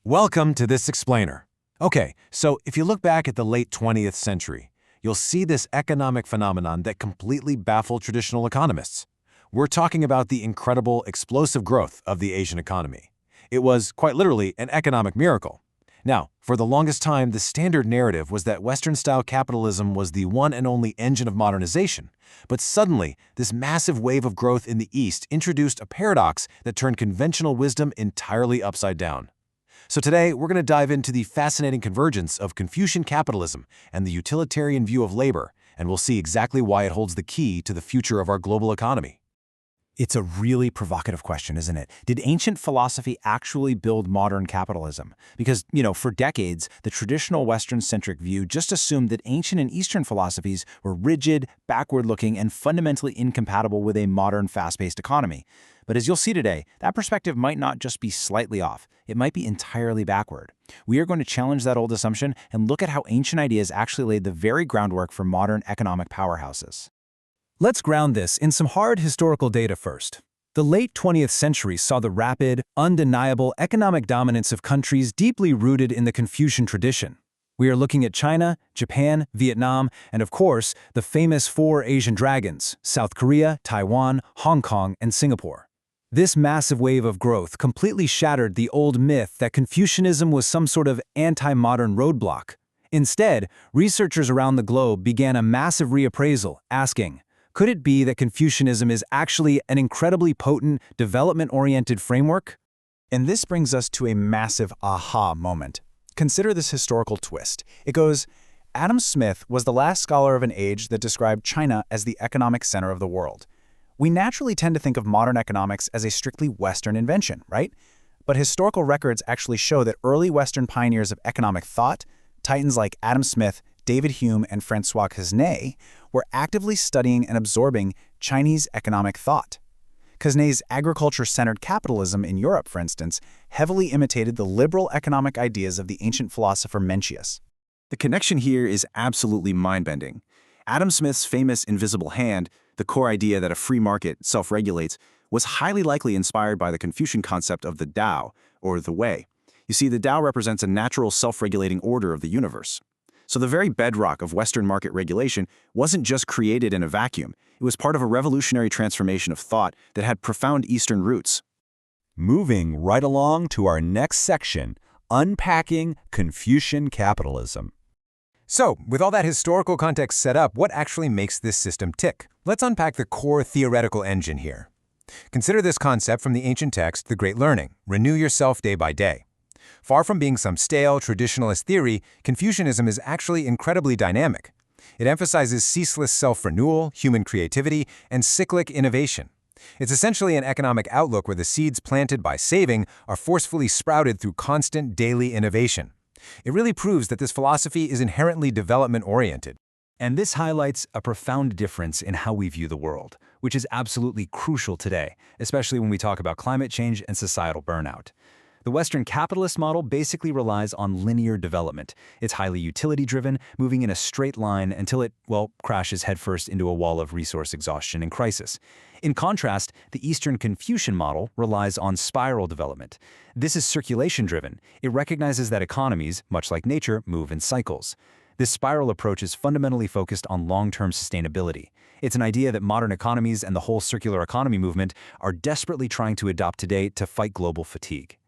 Welcome to this explainer. Okay, so if you look back at the late 20th century, you'll see this economic phenomenon that completely baffled traditional economists. We're talking about the incredible, explosive growth of the Asian economy. It was, quite literally, an economic miracle. Now, for the longest time, the standard narrative was that Western-style capitalism was the one and only engine of modernization. But suddenly, this massive wave of growth in the East introduced a paradox that turned conventional wisdom entirely upside down. So today, we're going to dive into the fascinating convergence of Confucian capitalism and the utilitarian view of labor, and we'll see exactly why it holds the key to the future of our global economy. It's a really provocative question, isn't it? Did ancient philosophy actually build modern capitalism? Because, for decades, the traditional Western-centric view just assumed that ancient and Eastern philosophies were rigid, backward-looking, and fundamentally incompatible with a modern, fast-paced economy. But as you'll see today, that perspective might not just be slightly off. It might be entirely backward. We are going to challenge that old assumption and look at how ancient ideas actually laid the very groundwork for modern economic powerhouses. Let's ground this in some hard historical data first. The late 20th century saw the rapid, undeniable economic dominance of countries deeply rooted in the Confucian tradition. We are looking at China, Japan, Vietnam, and of course, the famous four Asian dragons, South Korea, Taiwan, Hong Kong, and Singapore. This massive wave of growth completely shattered the old myth that Confucianism was some sort of anti-modern roadblock. Instead, researchers around the globe began a massive reappraisal, asking, could it be that Confucianism is actually an incredibly potent, development-oriented framework? And this brings us to a massive aha moment. Consider this historical twist. It goes, Adam Smith was the last scholar of an age that described China as the economic center of the world. We naturally tend to think of modern economics as a strictly Western invention, right? But historical records actually show that early Western pioneers of economic thought, titans like Adam Smith, David Hume, and Francois Quesnay, were actively studying and absorbing Chinese economic thought. Quesnay's agriculture-centered capitalism in Europe, for instance, heavily imitated the liberal economic ideas of the ancient philosopher Mencius. The connection here is absolutely mind-bending. Adam Smith's famous invisible hand, the core idea that a free market self-regulates, was highly likely inspired by the Confucian concept of the Tao, or the Way. You see, the Tao represents a natural self-regulating order of the universe. So the very bedrock of Western market regulation wasn't just created in a vacuum. It was part of a revolutionary transformation of thought that had profound Eastern roots. Moving right along to our next section, unpacking Confucian capitalism. So, with all that historical context set up, what actually makes this system tick? Let's unpack the core theoretical engine here. Consider this concept from the ancient text, The Great Learning: renew yourself day by day. Far from being some stale, traditionalist theory, Confucianism is actually incredibly dynamic. It emphasizes ceaseless self-renewal, human creativity, and cyclic innovation. It's essentially an economic outlook where the seeds planted by saving are forcefully sprouted through constant daily innovation. It really proves that this philosophy is inherently development-oriented. And this highlights a profound difference in how we view the world, which is absolutely crucial today, especially when we talk about climate change and societal burnout. The Western capitalist model basically relies on linear development. It's highly utility-driven, moving in a straight line until it, crashes headfirst into a wall of resource exhaustion and crisis. In contrast, the Eastern Confucian model relies on spiral development. This is circulation-driven. It recognizes that economies, much like nature, move in cycles. This spiral approach is fundamentally focused on long-term sustainability. It's an idea that modern economies and the whole circular economy movement are desperately trying to adopt today to fight global fatigue.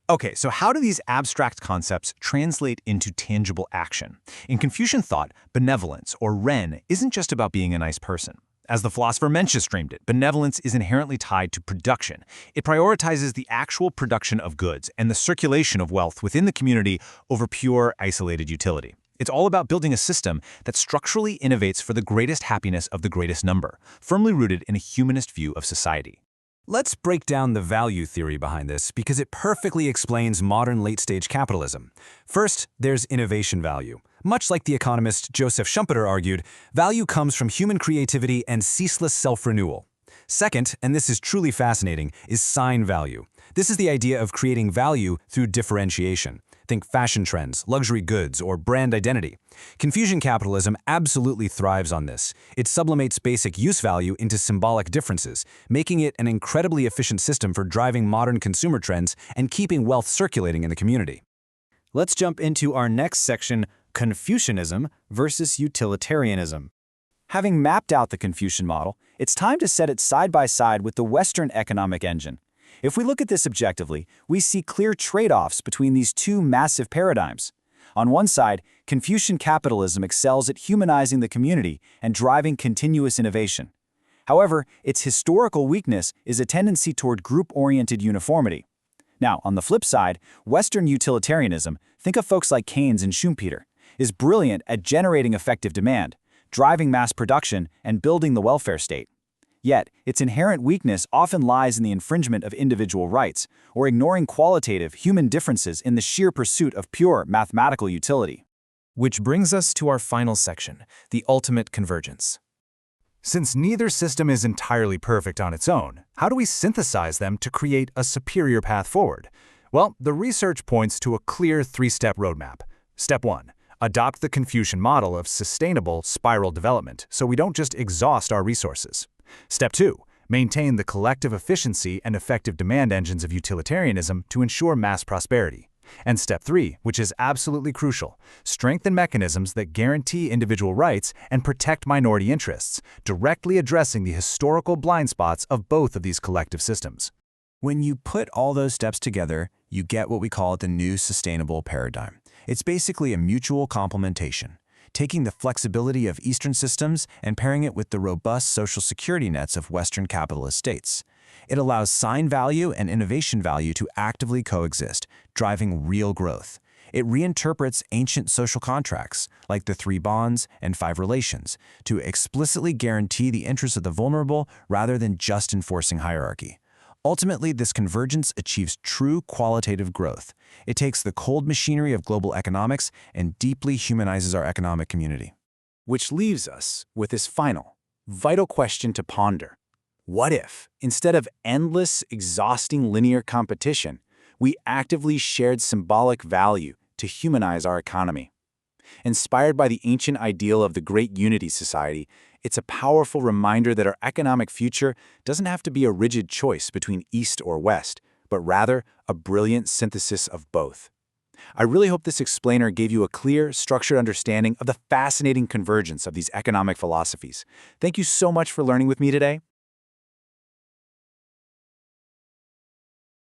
Okay, so how do these abstract concepts translate into tangible action? In Confucian thought, benevolence, or Ren, isn't just about being a nice person. As the philosopher Mencius framed it, benevolence is inherently tied to production. It prioritizes the actual production of goods and the circulation of wealth within the community over pure, isolated utility. It's all about building a system that structurally innovates for the greatest happiness of the greatest number, firmly rooted in a humanist view of society. Let's break down the value theory behind this because it perfectly explains modern late-stage capitalism. First, there's innovation value. Much like the economist Joseph Schumpeter argued, value comes from human creativity and ceaseless self-renewal. Second, and this is truly fascinating, is sign value. This is the idea of creating value through differentiation. think fashion trends, luxury goods, or brand identity. Confucian capitalism absolutely thrives on this. It sublimates basic use value into symbolic differences, making it an incredibly efficient system for driving modern consumer trends and keeping wealth circulating in the community. Let's jump into our next section, Confucianism versus utilitarianism. Having mapped out the Confucian model, it's time to set it side by side with the Western economic engine. If we look at this objectively, we see clear trade-offs between these two massive paradigms. On one side, Confucian capitalism excels at humanizing the community and driving continuous innovation. However, its historical weakness is a tendency toward group-oriented uniformity. Now, on the flip side, Western utilitarianism, think of folks like Keynes and Schumpeter, is brilliant at generating effective demand, driving mass production, and building the welfare state. Yet, its inherent weakness often lies in the infringement of individual rights, or ignoring qualitative human differences in the sheer pursuit of pure mathematical utility. Which brings us to our final section, the ultimate convergence. Since neither system is entirely perfect on its own, how do we synthesize them to create a superior path forward? Well, the research points to a clear three-step roadmap. Step 1. Adopt the Confucian model of sustainable spiral development so we don't just exhaust our resources. Step 2. Maintain the collective efficiency and effective demand engines of utilitarianism to ensure mass prosperity. And Step 3, which is absolutely crucial, strengthen mechanisms that guarantee individual rights and protect minority interests, directly addressing the historical blind spots of both of these collective systems. When you put all those steps together, you get what we call the new sustainable paradigm. It's basically a mutual complementation, taking the flexibility of Eastern systems and pairing it with the robust social security nets of Western capitalist states. It allows sign value and innovation value to actively coexist, driving real growth. It reinterprets ancient social contracts, like the 3 bonds and 5 relations, to explicitly guarantee the interests of the vulnerable rather than just enforcing hierarchy. Ultimately, this convergence achieves true qualitative growth. It takes the cold machinery of global economics and deeply humanizes our economic community. Which leaves us with this final, vital question to ponder. What if, instead of endless, exhausting linear competition, we actively shared symbolic value to humanize our economy? Inspired by the ancient ideal of the Great Unity Society, it's a powerful reminder that our economic future doesn't have to be a rigid choice between East or West, but rather a brilliant synthesis of both. I really hope this explainer gave you a clear, structured understanding of the fascinating convergence of these economic philosophies. Thank you so much for learning with me today.